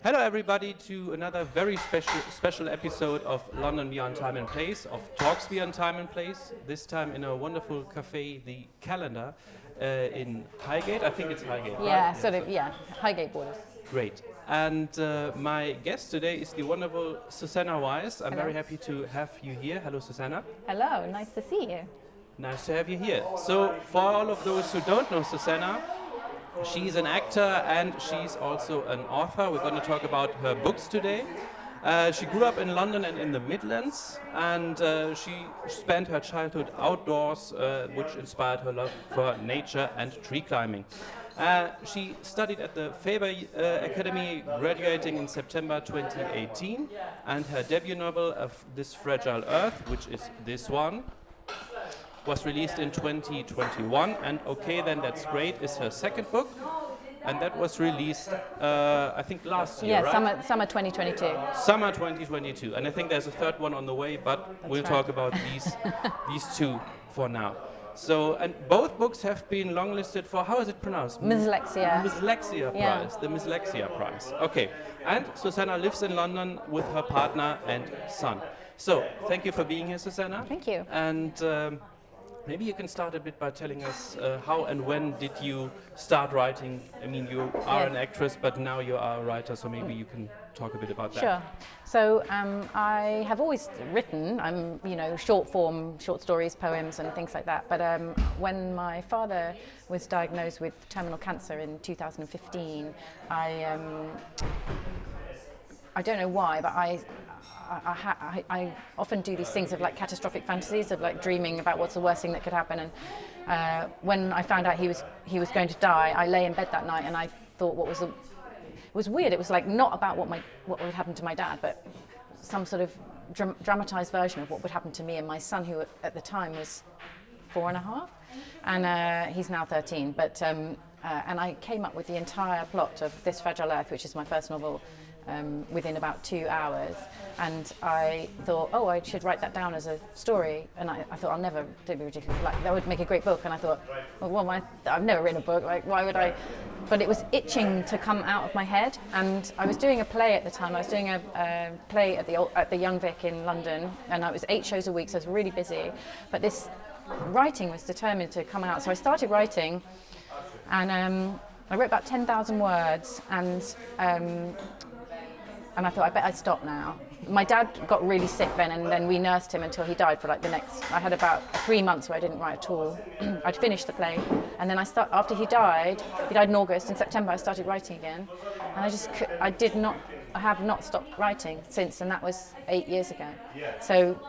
Hello everybody to another very special episode of London Beyond Time and Place, of Talks Beyond Time and Place, this time in a wonderful cafe, the Kalender, in Highgate. I think it's Highgate, Yeah, right? Highgate borders. Great. And my guest today is the wonderful Susannah Wise. I'm Hello. very happy to have you here. Hello, Susannah. Hello, nice to see you. Nice to have you here. So, for all of those who don't know Susannah, she's an actor and she's also an author. We're going to talk about her books today. She grew up in London and in the Midlands, and she spent her childhood outdoors, which inspired her love for nature and tree climbing. She studied at the Faber Academy, graduating in September 2018, and her debut novel, Of This Fragile Earth, which is this one, was released in 2021, and Okay Then That's Great is her second book, and that was released I think last year, Yeah, right? summer 2022. Summer 2022, and I think there's a third one on the way, but we'll talk about these two for now. So, and both books have been longlisted for, how is it pronounced? Dyslexia. Dyslexia Yeah. Prize, the Dyslexia Prize. Okay, and Susannah lives in London with her partner and son. So, thank you for being here, Susannah. Thank you. And maybe you can start a bit by telling us how and when did you start writing? I mean, you are an actress, but now you are a writer, so maybe you can talk a bit about that. Sure. So I have always written, short form, short stories, poems, and things like that. But when my father was diagnosed with terminal cancer in 2015, I don't know why, but I often do these things of like catastrophic fantasies of like dreaming about what's the worst thing that could happen. And when I found out he was going to die, I lay in bed that night and I thought it was weird. It was like not about what would happen to my dad, but some sort of dramatized version of what would happen to me and my son, who at the time was 4.5, and he's now 13. But and I came up with the entire plot of This Fragile Earth, which is my first novel, within about 2 hours, and I thought, I should write that down as a story. And I thought, don't be ridiculous, like that would make a great book. And I thought, I've never written a book, like why would I? But it was itching to come out of my head, and I was doing a play at the time. I was doing a play at the Young Vic in London, and it was 8 shows a week, so I was really busy. But this writing was determined to come out, so I started writing, and I wrote about 10,000 words, and I thought, I bet I'd stop now. My dad got really sick then, and then we nursed him until he died for like I had about 3 months where I didn't write at all. I'd finished the play, and then after he died in August. In September I started writing again, and I have not stopped writing since, and that was 8 years ago. So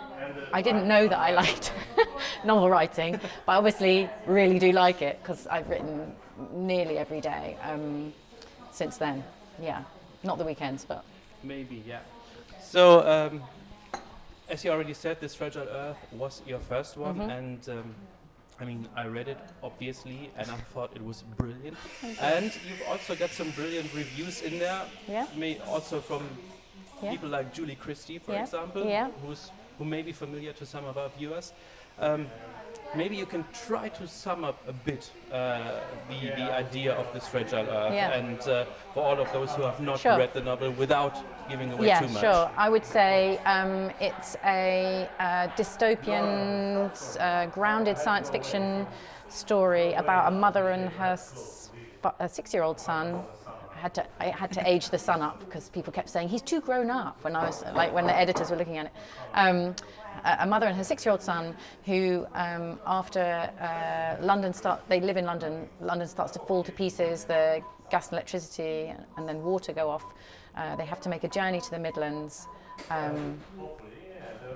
I didn't know that I liked novel writing, but obviously really do like it, because I've written nearly every day since then. Yeah, not the weekends, but... Maybe, yeah. So, as you already said, This Fragile Earth was your first one, and I read it, obviously, and I thought it was brilliant. And you've also got some brilliant reviews in there, also from people like Julie Christie, for example, who may be familiar to some of our viewers. Maybe you can try to sum up a bit the idea of This Fragile Earth, and for all of those who have not read the novel, without giving away too much. Yeah, sure. I would say it's a dystopian, grounded science fiction story about a mother and her 6-year-old son. I had to age the son up because people kept saying he's too grown up when the editors were looking at it. A mother and her 6-year-old son who, after they live in London, London starts to fall to pieces, the gas and electricity and then water go off. They have to make a journey to the Midlands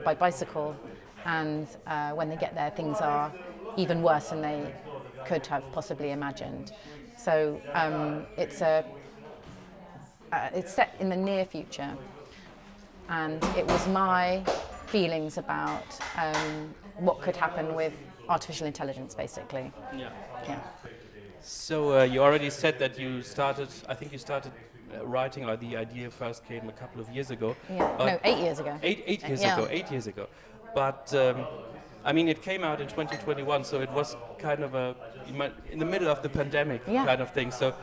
by bicycle, and when they get there, things are even worse than they could have possibly imagined. So it's set in the near future, and it was my feelings about what could happen with artificial intelligence, basically. Yeah. So you already said that you started writing, or the idea first came a couple of years ago. Yeah. No, 8 years ago. 8 years ago. 8 years ago. But I mean, it came out in 2021, so it was kind of in the middle of the pandemic kind of thing. So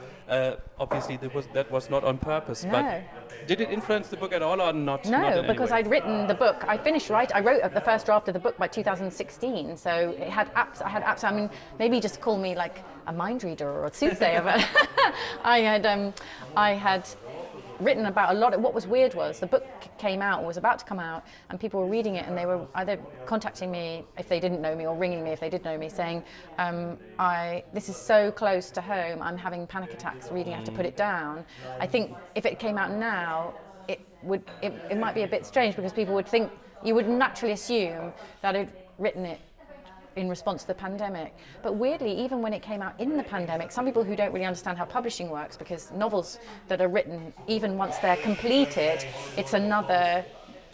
obviously that was not on purpose. No. But did it influence the book at all or not? No, not in because any way? I'd written the book. I wrote the first draft of the book by 2016. So it had apps. I mean, maybe just call me like a mind reader or a soothsayer. But I had written about a lot of. What was weird was the book came out, or was about to come out, and people were reading it, and they were either contacting me if they didn't know me, or ringing me if they did know me, saying, this is so close to home, I'm having panic attacks reading, I have to put it down. I think if it came out now, it might be a bit strange, because people would think, you would naturally assume that I'd written it in response to the pandemic. But weirdly, even when it came out in the pandemic, some people who don't really understand how publishing works, because novels that are written, even once they're completed, it's another,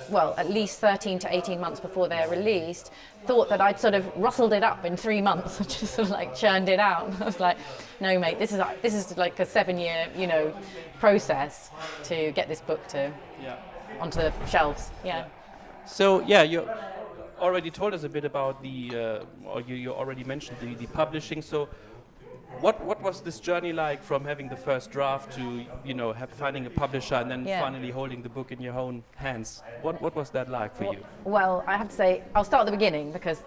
well, at least 13 to 18 months before they're released, thought that I'd sort of rustled it up in 3 months, just sort of like churned it out. I was like, no, mate, this is like a 7-year, process to get this book onto the shelves. Yeah. So you already told us a bit about or you already mentioned the publishing. So what was this journey like, from having the first draft to finding a publisher and then finally holding the book in your own hands? What was that like for you? Well, I have to say, I'll start at the beginning, because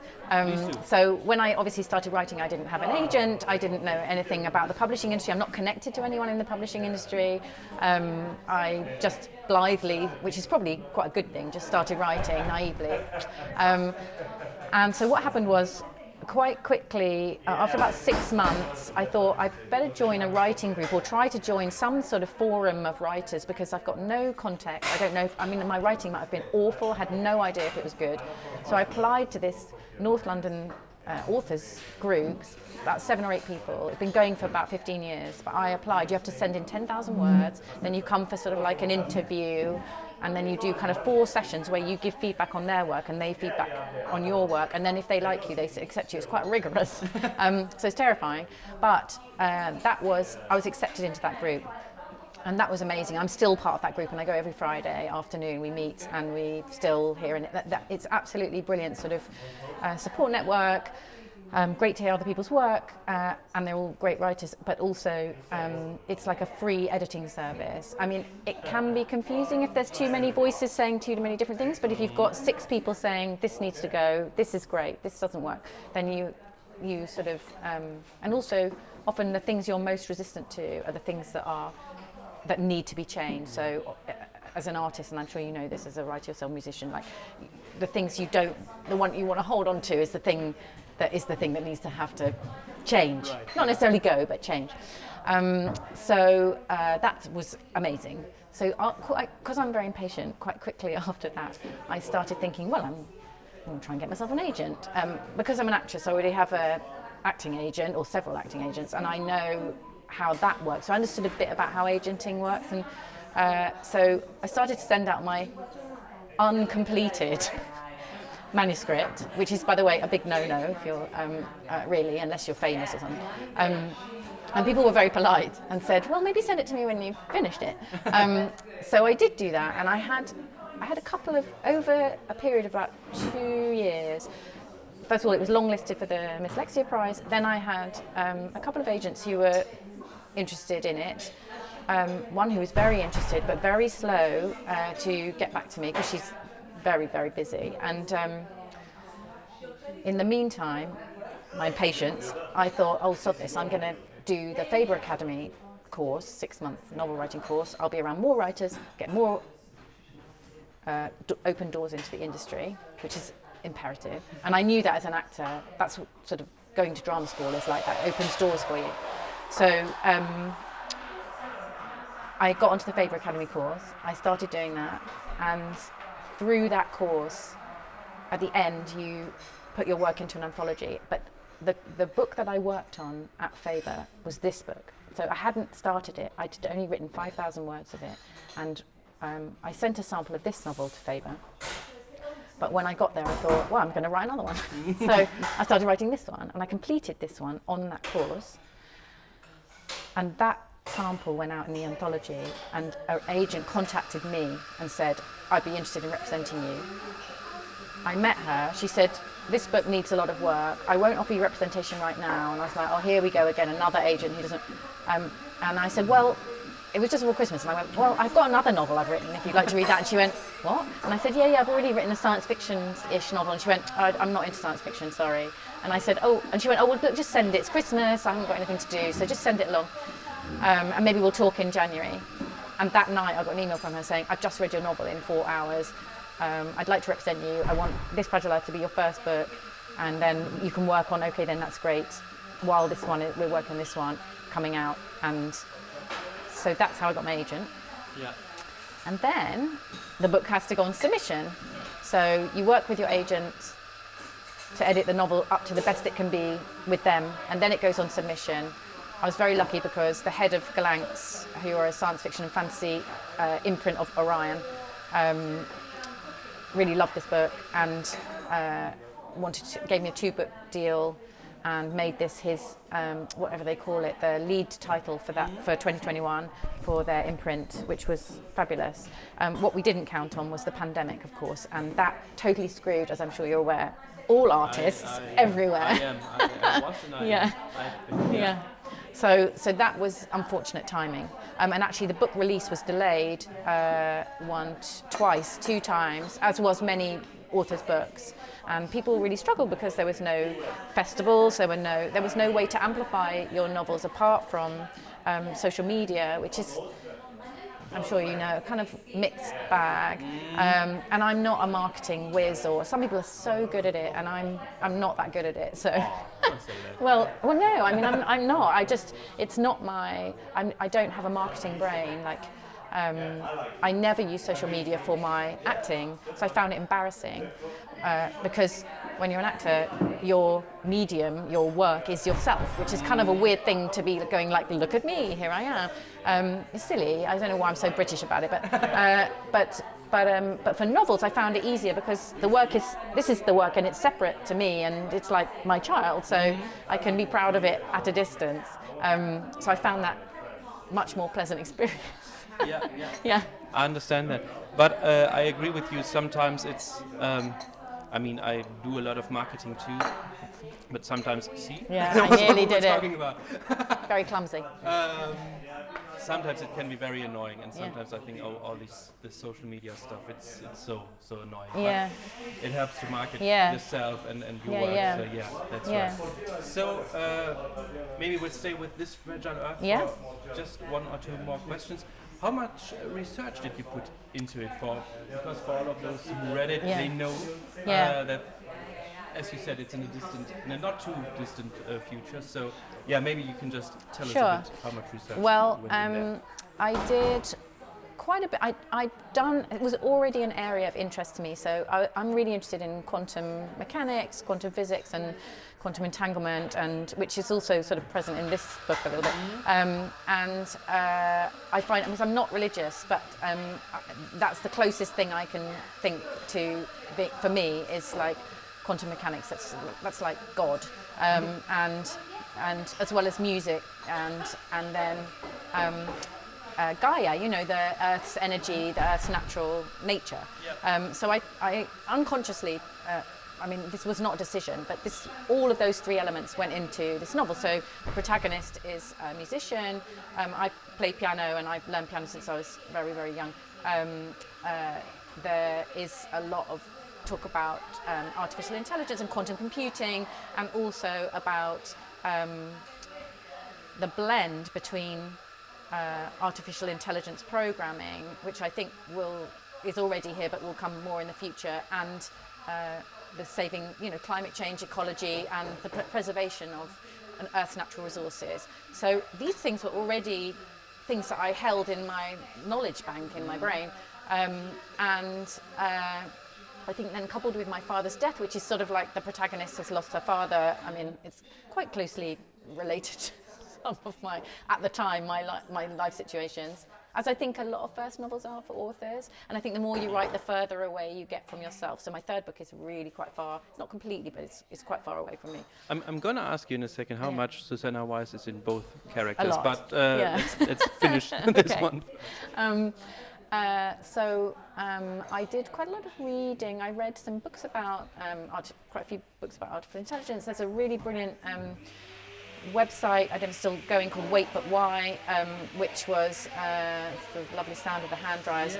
so when I obviously started writing, I didn't have an agent, I didn't know anything about the publishing industry, I'm not connected to anyone in the publishing industry. I just blithely, which is probably quite a good thing, just started writing naively. And so what happened was, quite quickly, after about 6 months, I thought I'd better join a writing group, or try to join some sort of forum of writers, because I've got no context. I don't know my writing might have been awful, had no idea if it was good. So I applied to this North London authors groups, about 7 or 8 people. It's been going for about 15 years, but I applied. You have to send in 10,000 words, then you come for sort of like an interview, and then you do kind of 4 sessions where you give feedback on their work and they feedback on your work, and then if they like you, they accept you. It's quite rigorous. So it's terrifying. But I was accepted into that group, and that was amazing. I'm still part of that group, and I go every Friday afternoon. We meet, and we still hear, and it's absolutely brilliant sort of support network. Great to hear other people's work, and they're all great writers, but also it's like a free editing service. I mean, it can be confusing if there's too many voices saying too many different things, but if you've got 6 people saying this needs to go, this is great, this doesn't work, then you sort of, and also often the things you're most resistant to are the things that need to be changed. So as an artist, and I'm sure you know this as a writer yourself, musician, like the things the one you want to hold on to is the thing that needs to have to change. Right. Not necessarily go, but change. So that was amazing. So because I'm very impatient, quite quickly after that, I started thinking, well, I'm going to try and get myself an agent. Because I'm an actress, I already have an acting agent, or several acting agents, and I know how that works. So I understood a bit about how agenting works, and so I started to send out my uncompleted manuscript, which is, by the way, a big no-no if you're really, unless you're famous or something. And people were very polite and said, well, maybe send it to me when you've finished it. So I did do that, and I had a couple of, over a period of about 2 years. First of all, it was longlisted for the Miss Lexia Prize. Then I had a couple of agents who were interested in it. One who was very interested, but very slow to get back to me, because she's very, very busy. And in the meantime, my impatience, I thought, oh, sod this, I'm going to do the Faber Academy course, 6-month novel writing course. I'll be around more writers, get more open doors into the industry, which is imperative. And I knew that as an actor, that's what sort of going to drama school is like, that opens doors for you. So I got onto the Faber Academy course, I started doing that, and through that course, at the end, you put your work into an anthology. But the book that I worked on at Faber was this book. So I hadn't started it. I'd only written 5,000 words of it. And I sent a sample of this novel to Faber. But when I got there, I thought, well, I'm going to write another one. So I started writing this one, and I completed this one on that course. And that sample went out in the anthology, and an agent contacted me and said, I'd be interested in representing you. I met her, she said, this book needs a lot of work. I won't offer you representation right now. And I was like, oh, here we go again, another agent who doesn't... and I said, well, it was just before Christmas. And I went, well, I've got another novel I've written, if you'd like to read that. And she went, what? And I said, yeah, I've already written a science fiction-ish novel. And she went, I'm not into science fiction, sorry. And I said, oh, and she went, oh, well, look, just send it. It's Christmas, I haven't got anything to do, so just send it along. And maybe we'll talk in January. And that night I got an email from her saying, I've just read your novel in 4 hours. I'd like to represent you. I want This Fragile Earth to be your first book. And then you can work on, okay, then that's great. While this one, we're working on this one coming out. And so that's how I got my agent. Yeah. And then the book has to go on submission. So you work with your agent to edit the novel up to the best it can be with them, and then it goes on submission. I was very lucky because the head of Galanx, who are a science fiction and fantasy imprint of Orion, really loved this book and gave me a 2-book deal and made this his, whatever they call it, the lead title for 2021 for their imprint, which was fabulous. What we didn't count on was the pandemic, of course, and that totally screwed, as I'm sure you're aware, all artists everywhere. I was and yeah. So that was unfortunate timing. And actually the book release was delayed twice, 2 times, as was many authors' books. And people really struggled because there was no festivals, there was no way to amplify your novels apart from social media, which is, I'm sure you know, a kind of mixed bag. And I'm not a marketing whiz, or some people are so good at it, and I'm not that good at it. So, well, no, I mean, I'm not. It's not I don't have a marketing brain. Like, I never use social media for my acting, so I found it embarrassing because when you're an actor, your medium, your work is yourself, which is kind of a weird thing to be going like, look at me, here I am. It's silly. I don't know why I'm so British about it, but for novels, I found it easier because this is the work and it's separate to me and it's like my child, so I can be proud of it at a distance. So I found that much more pleasant experience. Yeah. I understand that, but I agree with you. Sometimes it's, I mean, I do a lot of marketing too, but sometimes, yeah, I nearly did it. Talking about. Very clumsy. Sometimes it can be very annoying, and sometimes I think, all this social media stuff, it's so annoying. Yeah. But it helps to market yourself and your work. Yeah. So that's right. So maybe we'll stay with This Fragile Earth for just 1 or 2 more questions. How much research did you put into it because for all of those who read it, they know that, as you said, it's in a not too distant future. So, maybe you can just tell us a bit how much research. Well, went in there. I did quite a bit. It was already an area of interest to me. So I'm really interested in quantum mechanics, quantum physics, and quantum entanglement, and which is also sort of present in this book a little bit. I find, because I'm not religious, but that's the closest thing I can think to for me is like quantum mechanics. That's like God, and as well as music, and then Gaia, the Earth's energy, the Earth's natural nature. So I unconsciously, this was not a decision, but all of those 3 elements went into this novel. So the protagonist is a musician. I play piano, and I've learned piano since I was very, very young. There is a lot of talk about artificial intelligence and quantum computing, and also about the blend between artificial intelligence programming, which I think is already here but will come more in the future, and the saving, climate change, ecology, and the preservation of Earth's natural resources. So these things were already things that I held in my knowledge bank in my brain, and I think then coupled with my father's death, which is sort of like the protagonist has lost her father. It's quite closely related to some of my life situations, as I think a lot of first novels are for authors. And I think the more you write, the further away you get from yourself. So my 3rd book is really quite far, not completely, but it's quite far away from me. I'm going to ask you in a second how much Susannah Wise is in both characters, A lot. but let's finish this one. I did quite a lot of reading. I read some books about quite a few books about artificial intelligence. There's a really brilliant website, I don't know if it's still going, called Wait But Why, which was the lovely sound of the hand dryers.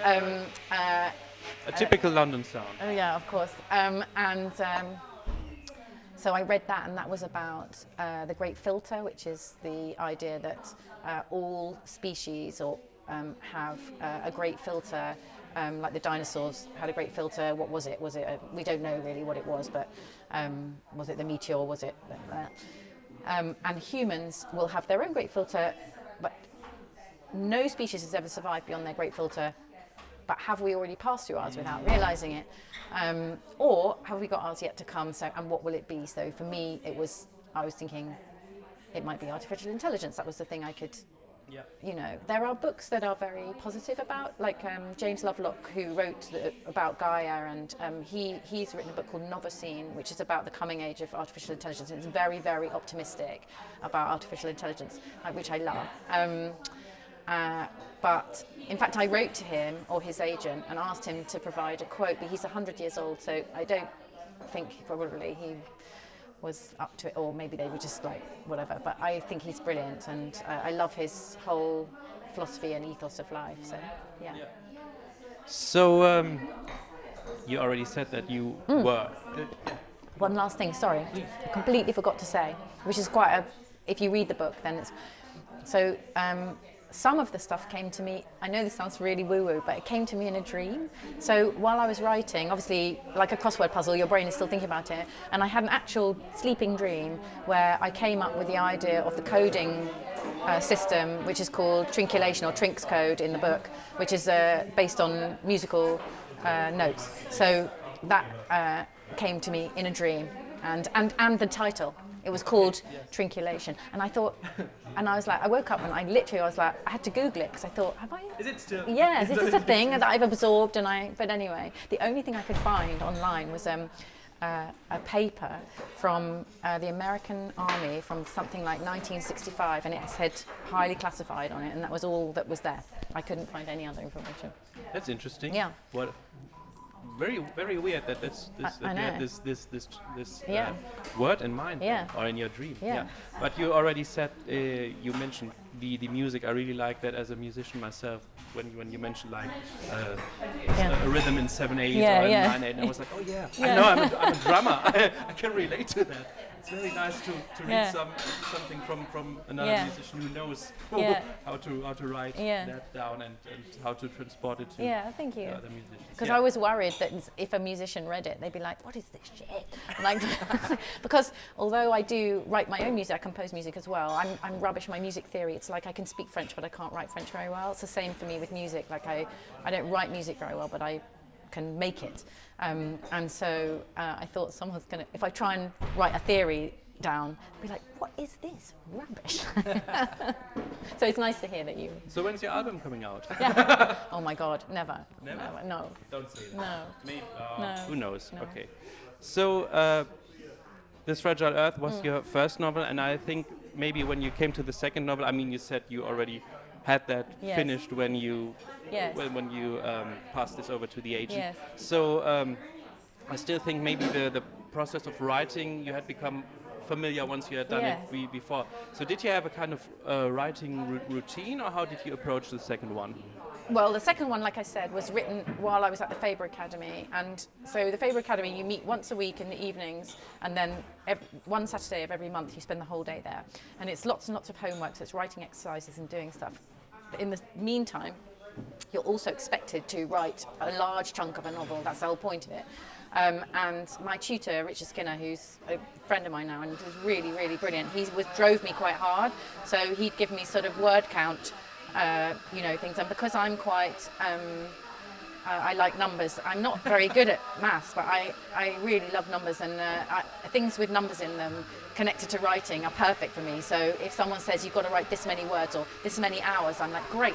A typical London sound. Oh yeah, of course. So I read that, and that was about the Great Filter, which is the idea that all species have a great filter, like the dinosaurs had a great filter. What was it? We don't know really what it was, but was it the meteor? Was it? And humans will have their own great filter, but no species has ever survived beyond their great filter. But have we already passed through ours without realizing it? Or have we got ours yet to come? So, and what will it be? So for me, I was thinking it might be artificial intelligence. That was the thing I could, there are books that are very positive about, like James Lovelock, who wrote about Gaia, and he's written a book called Novocene, which is about the coming age of artificial intelligence. And it's very, very optimistic about artificial intelligence, which I love. But in fact, I wrote to him or his agent and asked him to provide a quote, but he's 100 years old, so I don't think probably he was up to it, or maybe they were just like whatever. But I think he's brilliant, and I love his whole philosophy and ethos of life. So yeah. So you already said that you were. One last thing, sorry, I completely forgot to say, which is quite if you read the book, then it's so. Some of the stuff came to me, I know this sounds really woo-woo, but it came to me in a dream. So while I was writing, obviously, like a crossword puzzle, your brain is still thinking about it, and I had an actual sleeping dream where I came up with the idea of the coding system, which is called trinculation, or Trink's code in the book, which is based on musical notes. So that came to me in a dream, and the title. It was called Trinculation, and I thought, and I was like, I woke up and I was like, I had to Google it because I thought, have I? Is it still? Yes, is this a thing that I've absorbed? But anyway, the only thing I could find online was a paper from the American Army from something like 1965, and it said highly classified on it, and that was all that was there. I couldn't find any other information. That's interesting. Yeah. What? Very, very weird that you had this word in mind, or in your dream. Yeah. But you already said, you mentioned the music. I really like that as a musician myself. When you mentioned like a rhythm in 7/8 or in 9/8, I was like, oh yeah. I know I'm a drummer. I can relate to that. It's very nice to read something from another musician who knows how to write that down and how to transport it to thank you. other musicians. Because I was worried that if a musician read it, they'd be like, what is this shit? Like, because although I do write my own music, I compose music as well, I'm rubbish. My music theory, it's like I can speak French, but I can't write French very well. It's the same for me with music. Like I don't write music very well, but I can make it. And so I thought someone's going to, if I try and write a theory down, be like, what is this rubbish? So it's nice to hear that you... So when's your album coming out? Oh my God, never. Never? No. Don't say that. No. Maybe, No. Who knows? No. Okay. So This Fragile Earth was your first novel, and I think maybe when you came to the second novel, I mean, you said you already had that finished when you when you passed this over to the agent. Yes. So I still think maybe the process of writing, you had become familiar once you had done it before. So did you have a kind of writing routine, or how did you approach the second one? Well, the second one, like I said, was written while I was at the Faber Academy. And so the Faber Academy, you meet once a week in the evenings, and then one Saturday of every month you spend the whole day there. And it's lots and lots of homework, so it's writing exercises and doing stuff. But in the meantime, you're also expected to write a large chunk of a novel. That's the whole point of it. And my tutor, Richard Skinner, who's a friend of mine now and was really, really brilliant, he drove me quite hard. So he'd give me sort of word count, things. And because I'm quite, I like numbers. I'm not very good at maths, but I really love numbers, and things with numbers in them connected to writing are perfect for me. So if someone says you've got to write this many words or this many hours, I'm like, great,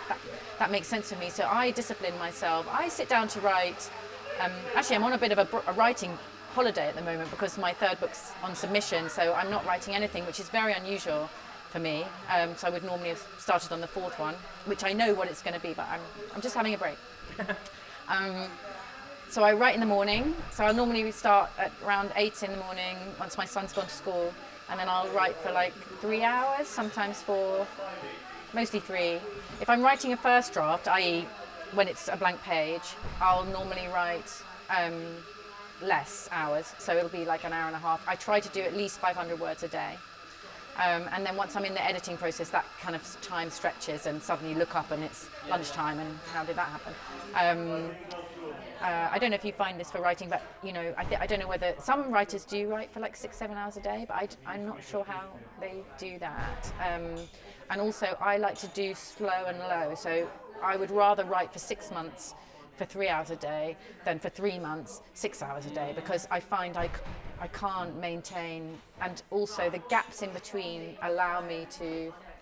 that makes sense for me. So I discipline myself. I sit down to write. Actually, I'm on a bit of a writing holiday at the moment because my third book's on submission, so I'm not writing anything, which is very unusual. for me. So I would normally have started on the fourth one, which I know what it's going to be, but I'm just having a break. So I write in the morning. So I'll normally start at around 8 in the morning once my son's gone to school, and then I'll write for like 3 hours, sometimes mostly 3. If I'm writing a first draft, i.e. when it's a blank page, I'll normally write less hours, so it'll be like an hour and a half. I try to do at least 500 words a day. And then once I'm in the editing process, that kind of time stretches, and suddenly you look up and it's lunchtime, and how did that happen? I don't know if you find this for writing, but I don't know whether some writers do write for like 6-7 hours a day, but I'm not sure how they do that. And also I like to do slow and low, so I would rather write for 6 months for 3 hours a day than for 3 months 6 hours a day, because I find I can't maintain, and also the gaps in between allow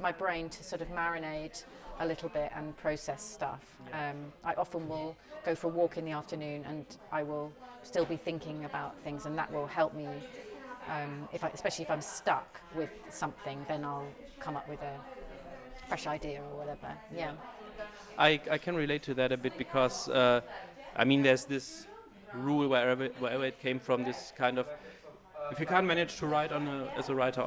my brain to sort of marinate a little bit and process stuff. I often will go for a walk in the afternoon and I will still be thinking about things, and that will help me. Especially if I'm stuck with something, then I'll come up with a fresh idea or whatever. Yeah. I can relate to that a bit because, there's this rule wherever it came from, this kind of, if you can't manage to write as a writer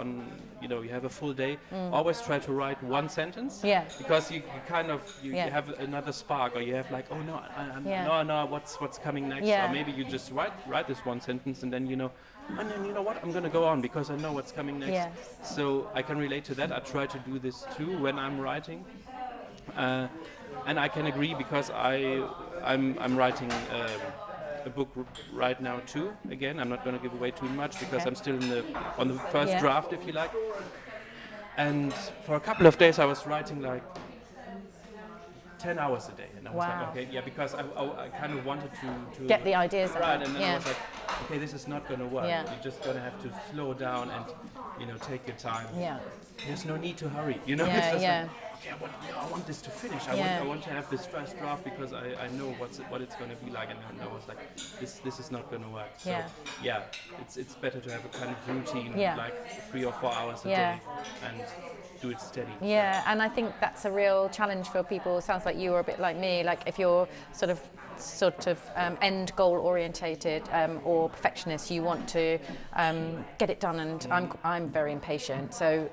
you have a full day, always try to write one sentence. Yeah. Because you have another spark, or you have like, oh no, what's coming next? Yeah. Or maybe you just write this one sentence, and then and then you know what, I'm going to go on because I know what's coming next. Yeah. So I can relate to that. I try to do this too when I'm writing. And I can agree, because I'm writing a book right now too. Again, I'm not going to give away too much because I'm still on the first draft, if you like. And for a couple of days I was writing like 10 hours a day, and I was like, okay, because I kind of wanted to get the ideas right, and then I was like, okay, this is not going to work. Yeah. You're just going to have to slow down and take your time. Yeah. There's no need to hurry. Yeah, it's just yeah. like, okay, I want this to finish. I want to have this first draft because I know what it's going to be like, and I was like, this is not going to work. So it's better to have a kind of routine, like 3 or 4 hours a day, and do it steady. Yeah, and I think that's a real challenge for people. It sounds like you were a bit like me. Like if you're sort of end goal orientated or perfectionist, you want to get it done, and I'm very impatient. So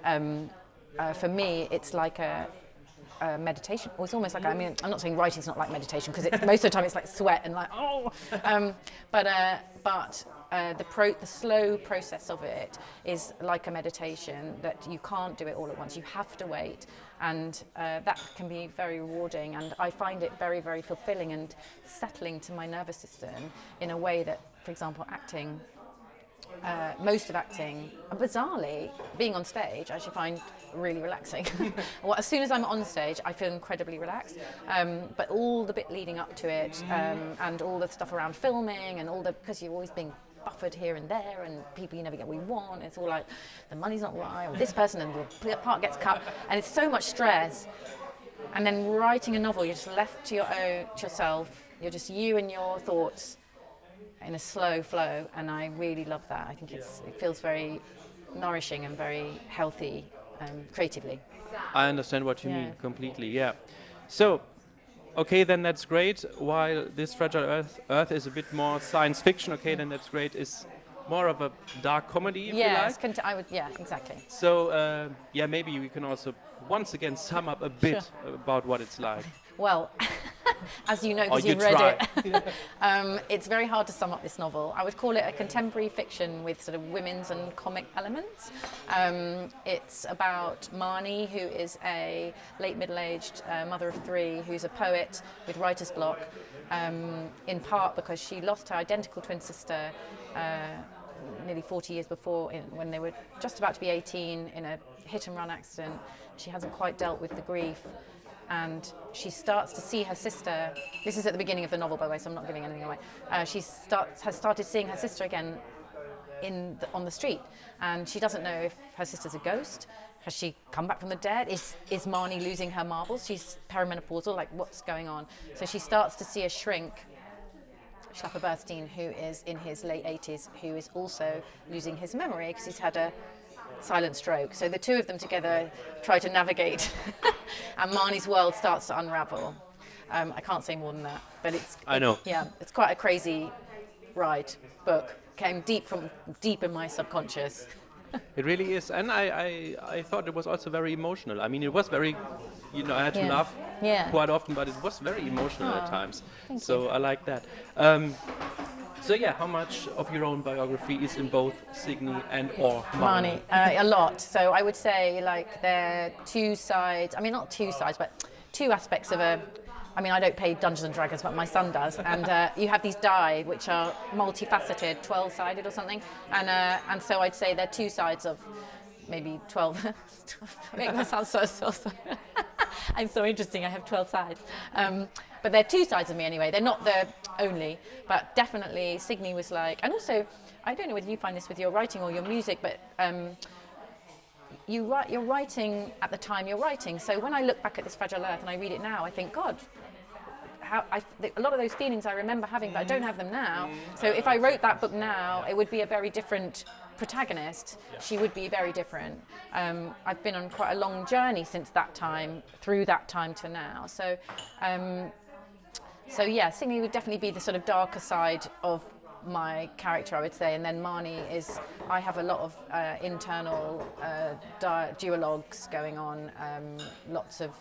for me, it's like a meditation. Well, it's almost like, I'm not saying writing's not like meditation, because most of the time it's like sweat and like but the slow process of it is like a meditation, that you can't do it all at once. You have to wait, and that can be very rewarding, and I find it very, very fulfilling and settling to my nervous system in a way that, for example, acting, most of acting, bizarrely, being on stage, I actually find really relaxing. Well, as soon as I'm on stage, I feel incredibly relaxed. But all the bit leading up to it, and all the stuff around filming, and because you're always being buffered here and there, and people, you never get what you want. It's all like, the money's not right, or this person, and the part gets cut, and it's so much stress. And then writing a novel, you're just left to yourself. You're just you and your thoughts in a slow flow, and I really love that. I think it feels very nourishing and very healthy creatively. I understand what you mean completely. Yeah. So, okay, then that's great. While this Fragile Earth is a bit more science fiction, okay, then that's great. It's more of a dark comedy, if you like. I would. Yeah, exactly. So, maybe we can also once again sum up a bit about what it's like. Well, as you know, because you've read it, it's very hard to sum up this novel. I would call it a contemporary fiction with sort of women's and comic elements. It's about Marnie, who is a late middle-aged mother of 3, who's a poet with writer's block, in part because she lost her identical twin sister nearly 40 years before, when they were just about to be 18, in a hit-and-run accident. She hasn't quite dealt with the grief, and she starts to see her sister. This is at the beginning of the novel, by the way, so I'm not giving anything away. She has started seeing her sister again on the street, and she doesn't know if her sister's a ghost. Has she come back from the dead? Is Marnie losing her marbles? She's perimenopausal, like what's going on? So she starts to see a shrink, Schlapper Bernstein, who is in his late 80s, who is also losing his memory because he's had a silent stroke. So the two of them together try to navigate, and Marnie's world starts to unravel. I can't say more than that, but I know. Yeah, it's quite a crazy ride. Book came deep in my subconscious. It really is, and I thought it was also very emotional. I mean, it was very, I had to Yeah. laugh Yeah. quite often, but it was very emotional at times. thank So you. I like that. So yeah, how much of your own biography is in both Signe and or Marnie? A lot. So I would say like they're two sides. I mean, not two sides, but two aspects of a. I mean, I don't play Dungeons and Dragons, but my son does. And you have these die which are multifaceted, 12-sided or something. And so I'd say they're two sides of maybe 12. That sounds so. I'm so interesting. I have 12 sides. But they're two sides of me anyway. They're not the only, but definitely Signe was like, and also, I don't know whether you find this with your writing or your music, but you're writing at the time you're writing. So when I look back at this Fragile Earth and I read it now, I think, God, a lot of those feelings I remember having, but I don't have them now. So if I wrote that book now, it would be a very different protagonist. She would be very different. I've been on quite a long journey since that time, through that time to now. So yeah, Signe would definitely be the sort of darker side of my character, I would say, and then Marnie is, I have a lot of internal duologues going on, lots of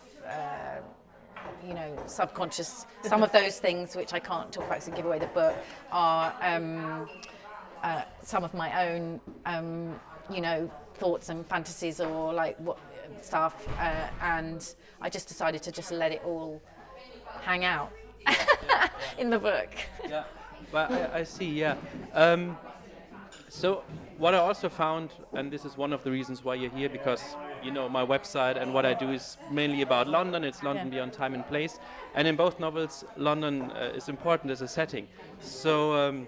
subconscious, some of those things which I can't talk about because I give away the book are some of my own thoughts and fantasies or like what stuff, and I just decided to just let it all hang out in the book. Yeah, but I see, yeah. So what I also found, and this is one of the reasons why you're here, because my website and what I do is mainly about London. It's London beyond time and place, and in both novels London is important as a setting. So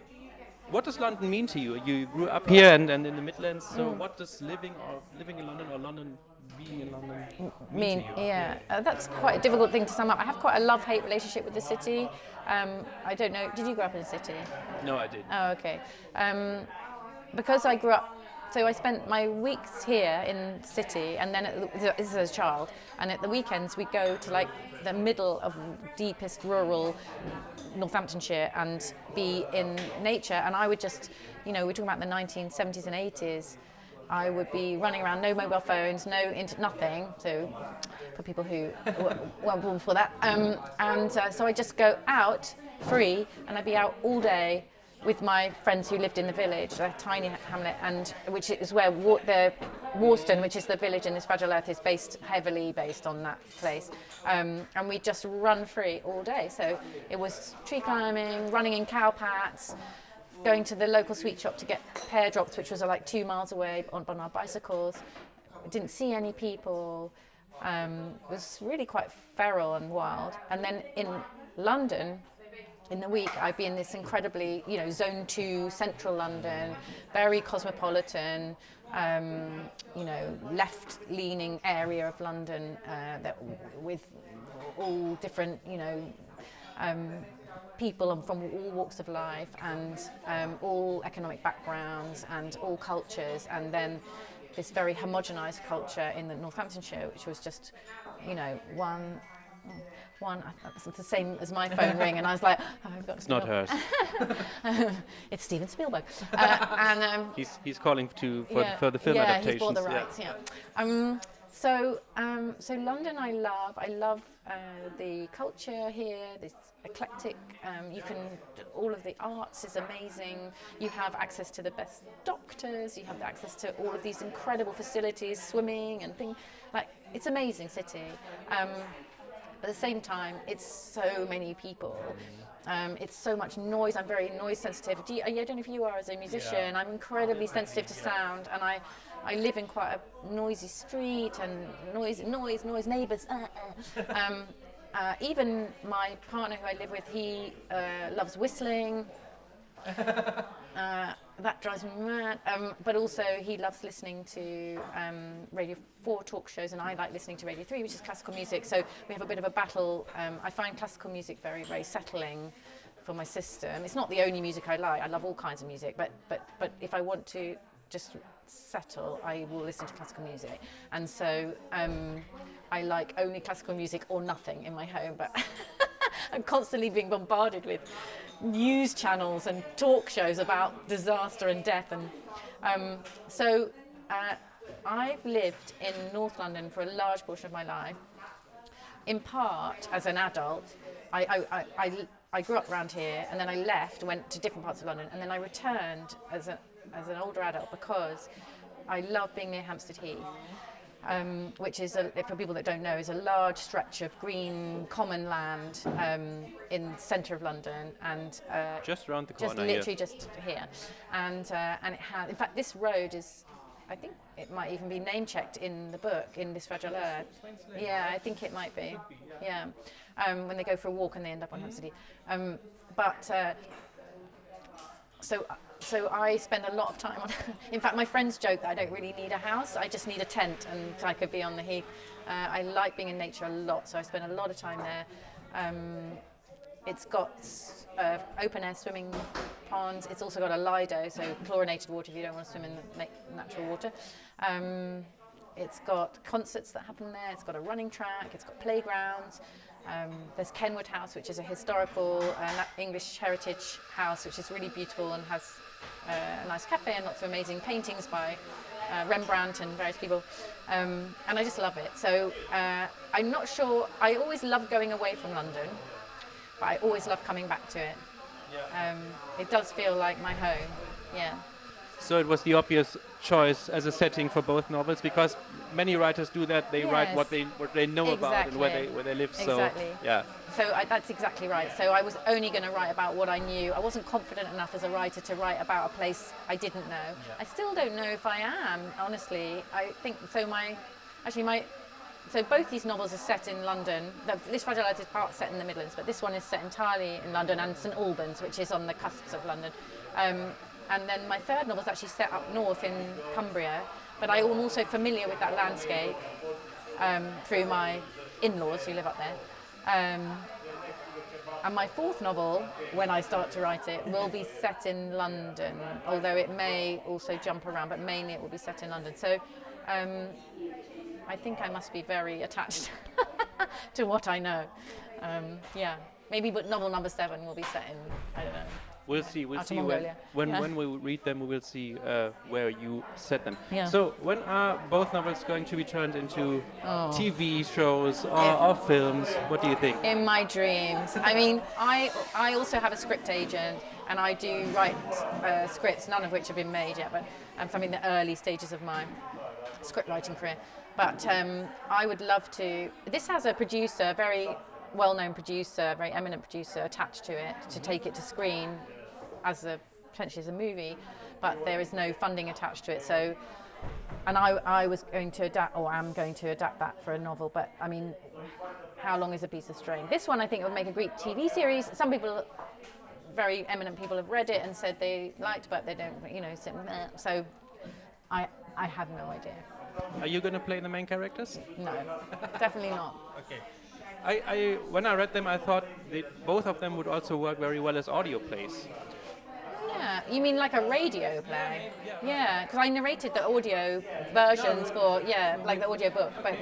what does London mean to you? You grew up here and in the Midlands, so what does living in London or London being in London mean to you? Yeah, that's quite a difficult thing to sum up. I have quite a love-hate relationship with the city. I don't know, did you grow up in the city? No, I didn't. Oh, okay. Because I grew up, so I spent my weeks here in the city, and then this is as a child, and at the weekends we go to like the middle of deepest rural Northamptonshire and be in nature. And I would just, we're talking about the 1970s and 80s, I would be running around, no mobile phones, nothing, so for people who weren't born for that. So I just go out free, and I'd be out all day with my friends who lived in the village, a tiny hamlet, and which is where Worston, which is the village in this Fragile Earth, is heavily based on that place. And we just run free all day. So it was tree climbing, running in cow pats, going to the local sweet shop to get pear drops, which was like 2 miles away on our bicycles. Didn't see any people. It was really quite feral and wild. And then in London, in the week, I'd be in this incredibly, Zone 2, central London, very cosmopolitan, left-leaning area of London with all different, people from all walks of life and all economic backgrounds and all cultures, and then this very homogenised culture in the Northamptonshire, which was just, one. It's the same as my phone ring, and I was like, oh, I've got. It's not hers. It's Steven Spielberg, he's calling for the film adaptations. Yeah, he's bought the rights. Yeah. So London, I love the culture here. This eclectic. All of the arts is amazing. You have access to the best doctors. You have access to all of these incredible facilities, swimming and things. Like, it's an amazing city. But at the same time, it's so many people. It's so much noise. I'm very noise sensitive. I don't know if you are as a musician. Yeah. I'm incredibly sensitive to sound, and I live in quite a noisy street and noise, neighbours. Even my partner who I live with, he loves whistling. That drives me mad. But also he loves listening to Radio 4 talk shows, and I like listening to Radio 3, which is classical music. So we have a bit of a battle. I find classical music very, very settling for my system. It's not the only music I like. I love all kinds of music, but if I want to just settle, I will listen to classical music. And so I like only classical music or nothing in my home, but I'm constantly being bombarded with news channels and talk shows about disaster and death. And so I've lived in North London for a large portion of my life. In part, as an adult, I grew up around here, and then I left, went to different parts of London, and then I returned as an older adult because I love being near Hampstead Heath, which is, for people that don't know, is a large stretch of green common land in the centre of London, and just around the corner, just literally just here, and it has. In fact, this road is. I think it might even be name checked in the book, in This Fragile Earth. Yeah, I think it might be. Yeah, when they go for a walk and they end up on Hampstead Heath. So I spend a lot of time on. In fact, my friends joke that I don't really need a house. I just need a tent, and I could be on the heath. I like being in nature a lot, so I spend a lot of time there. It's got open air swimming ponds. It's also got a Lido, so chlorinated water if you don't want to swim in natural water. It's got concerts that happen there. It's got a running track. It's got playgrounds. There's Kenwood House, which is a historical English heritage house, which is really beautiful and has a nice cafe and lots of amazing paintings by Rembrandt and various people. And I just love it. So I'm not sure. I always love going away from London, but I always love coming back to it. It does feel like my home, yeah. So it was the obvious choice as a setting for both novels, because many writers do that. They write what they know about and where they live. Exactly. So yeah. So that's exactly right. So I was only going to write about what I knew. I wasn't confident enough as a writer to write about a place I didn't know. Yeah. I still don't know if I am, honestly. I think so. So both these novels are set in London. This Fragile Earth is part set in the Midlands, but this one is set entirely in London and St Albans, which is on the cusps of London. And then my third novel is actually set up north in Cumbria, but I am also familiar with that landscape through my in-laws who live up there. And my fourth novel, when I start to write it, will be set in London, although it may also jump around, but mainly it will be set in London. So I think I must be very attached to what I know. Yeah, maybe, but novel number 7 will be set in, I don't know. We'll see. When we read them, we will see where you set them. Yeah. So when are both novels going to be turned into TV shows or films? What do you think? In my dreams. I mean, I also have a script agent, and I do write scripts, none of which have been made yet, but I'm in the early stages of my script writing career. But I would love to. This has a producer, very well-known producer, very eminent producer attached to it to take it to screen potentially as a movie, but there is no funding attached to it. So, and I was going to adapt, or am going to adapt that for a novel. But I mean, how long is a piece of string? This one I think would make a great TV series. Some people, very eminent people, have read it and said they liked, but they don't, sit there. So, I have no idea. Are you going to play the main characters? No, definitely not. Okay. When I read them, I thought both of them would also work very well as audio plays. Yeah, you mean like a radio play? Yeah, because I narrated the audio versions for like the audio book. But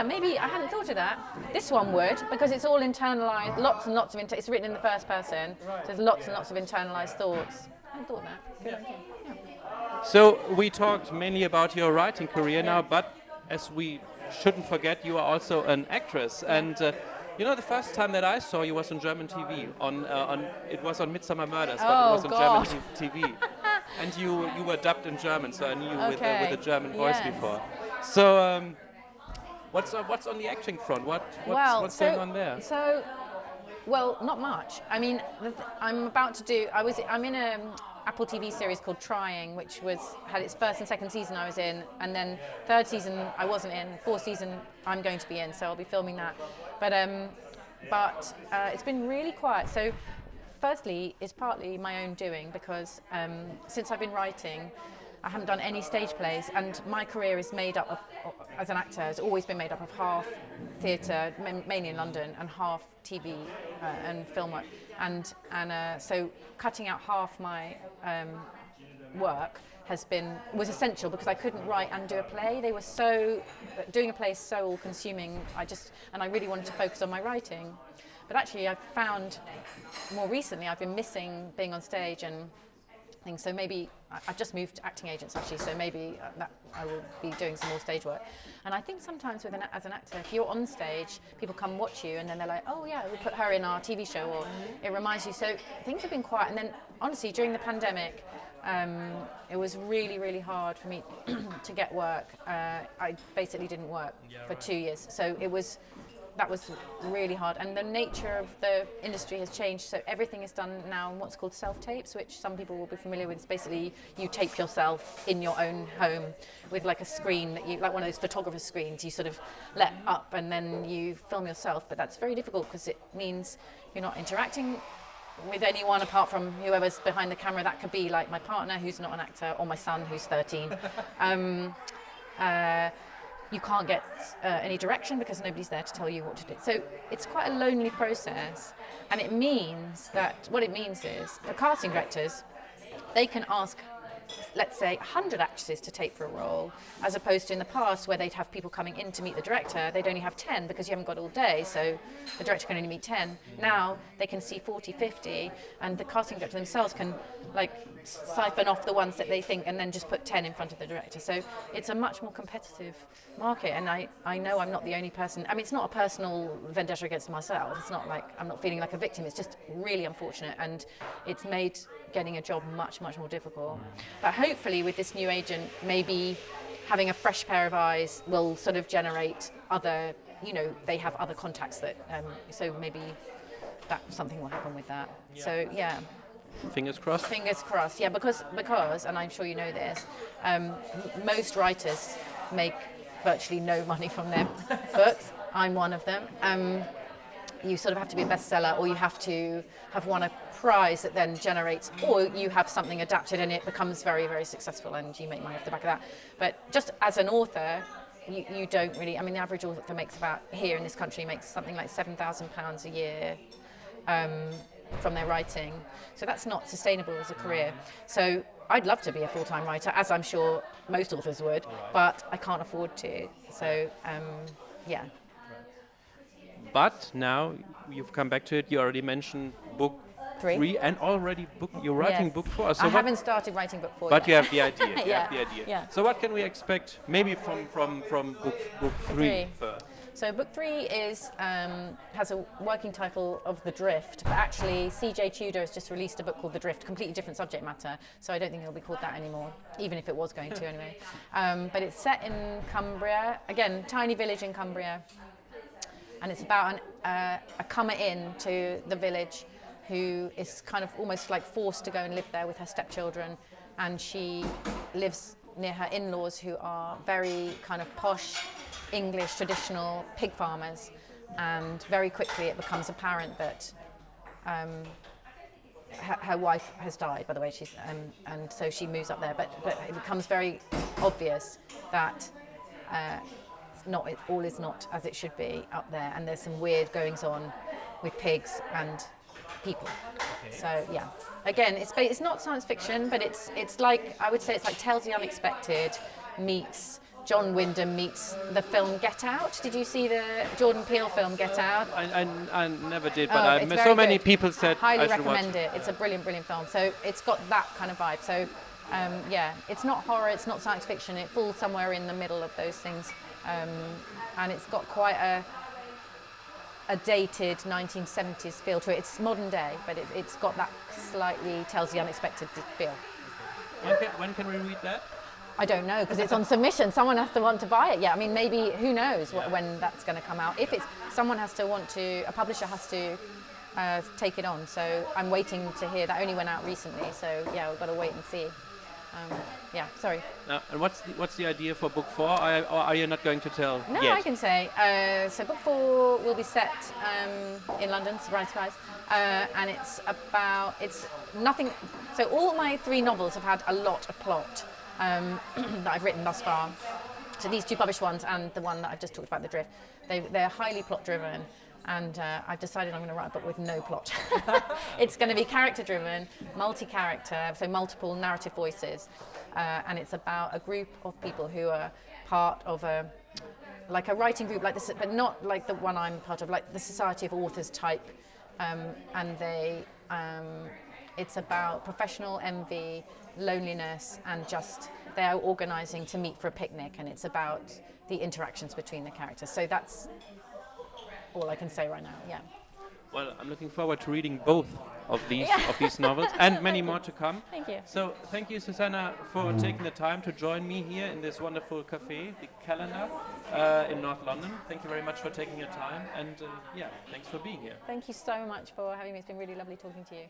maybe I hadn't thought of that. This one would, because it's all internalized, lots and lots of it's written in the first person. So there's lots and lots of internalized thoughts. I hadn't thought of that. Good idea. Yeah. So we talked mainly about your writing career now, but as we shouldn't forget, you are also an actress, and the first time that I saw you was on German TV. It was on Midsummer Murders, but it was on German TV, and you were dubbed in German, so I knew you with a German voice before. So what's on the acting front? What's going on there? So, well, not much. I mean, I'm about to do. I'm in a Apple TV series called Trying, which had its first and second season I was in, and then third season I wasn't in, fourth season I'm going to be in, so I'll be filming that. But it's been really quiet. So firstly, it's partly my own doing, because since I've been writing, I haven't done any stage plays, and my career is made up of, as an actor, has always been made up of half theatre, mainly in London, and half TV and film work. And so cutting out half my work was essential because I couldn't write and do a play. Doing a play is so all-consuming. And I really wanted to focus on my writing. But actually, I've found more recently I've been missing being on stage and things. So maybe I've just moved to acting agents actually. So maybe that I will be doing some more stage work. And I think sometimes as an actor, if you're on stage, people come watch you and then they're like, oh yeah, we put her in our TV show, or it reminds you. So things have been quiet. And then honestly, during the pandemic, it was really, really hard for me to get work. I basically didn't work for 2 years. So that was really hard. And the nature of the industry has changed. So everything is done now in what's called self-tapes, which some people will be familiar with. It's basically you tape yourself in your own home with like a screen that like one of those photographer screens you sort of let up and then you film yourself. But that's very difficult because it means you're not interacting with anyone apart from whoever's behind the camera. That could be like my partner who's not an actor or my son who's 13. You can't get any direction because nobody's there to tell you what to do. So it's quite a lonely process. And it means what it means is for casting directors, they can ask, let's say, 100 actresses to tape for a role, as opposed to in the past where they'd have people coming in to meet the director. They'd only have 10 because you haven't got all day, so the director can only meet 10. Now they can see 40, 50, and the casting director themselves can like siphon off the ones that they think and then just put 10 in front of the director. So it's a much more competitive market, and I know I'm not the only person. I mean, it's not a personal vendetta against myself. It's not like I'm not feeling like a victim. It's just really unfortunate, and it's made getting a job much, much more difficult. But hopefully with this new agent, maybe having a fresh pair of eyes will sort of generate other, they have other contacts that, so maybe something will happen with that. Yeah. So, yeah. Fingers crossed? Fingers crossed, yeah, because, and I'm sure you know this, most writers make virtually no money from their books. I'm one of them. You sort of have to be a bestseller, or you have to have won a prize that then generates, or you have something adapted and it becomes very, very successful and you make money off the back of that. But just as an author, you don't really, I mean, the average author makes about, here in this country, makes something like £7,000 a year from their writing. So that's not sustainable as a career. So I'd love to be a full-time writer, as I'm sure most authors would, but I can't afford to. So, yeah. But now you've come back to it. You already mentioned book 3 and already you're writing book 4. So I haven't started writing book 4 but yet. You have the idea. You have the idea. Yeah. So what can we expect maybe from book 3 first? So book 3 has a working title of The Drift, but actually CJ Tudor has just released a book called The Drift, completely different subject matter, so I don't think it'll be called that anymore, even if it was going to anyway. But it's set in Cumbria, again, tiny village in Cumbria, and it's about a comer in to the village who is kind of almost like forced to go and live there with her stepchildren, and she lives near her in-laws who are very kind of posh, English traditional pig farmers, and very quickly it becomes apparent that her wife has died, by the way, and so she moves up there, but it becomes very obvious that all is not as it should be up there, and there's some weird goings on with pigs and people. Okay. So yeah, again, it's not science fiction, but it's like, I would say it's like Tales of the Unexpected meets John Wyndham meets the film Get Out. Did you see the Jordan Peele film Get Out? I never did, but so many people said highly I should recommend watch it. It's a brilliant, brilliant film. So it's got that kind of vibe. So yeah, it's not horror, it's not science fiction. It falls somewhere in the middle of those things, and it's got quite a dated 1970s feel to it. It's modern day, but it's got that slightly Tales of the Unexpected feel. When can we read that? I don't know, because it's on submission. Someone has to want to buy it. Yeah, I mean, maybe, who knows when that's going to come out. If someone has to want to, a publisher has to take it on. So I'm waiting to hear. That only went out recently. So yeah, we've got to wait and see. Yeah, sorry. And what's the idea for book 4? Or are you not going to tell No, yet? I can say. So book 4 will be set in London, surprise, surprise. And it's nothing. So all my 3 novels have had a lot of plot that I've written thus far. So these 2 published ones and the one that I've just talked about, The Drift, they're highly plot driven. And I've decided I'm going to write a book with no plot. It's going to be character-driven, multi-character, so multiple narrative voices, and it's about a group of people who are part of a writing group like this, but not like the one I'm part of, like the Society of Authors type, and it's about professional envy, loneliness, and just they're organising to meet for a picnic, and it's about the interactions between the characters. So that's all I can say right now. Yeah. Well, I'm looking forward to reading both of these novels and many more to come. Thank you. So thank you, Susannah, for taking the time to join me here in this wonderful cafe, the Kalender, in North London. Thank you very much for taking your time, and thanks for being here. Thank you so much for having me. It's been really lovely talking to you.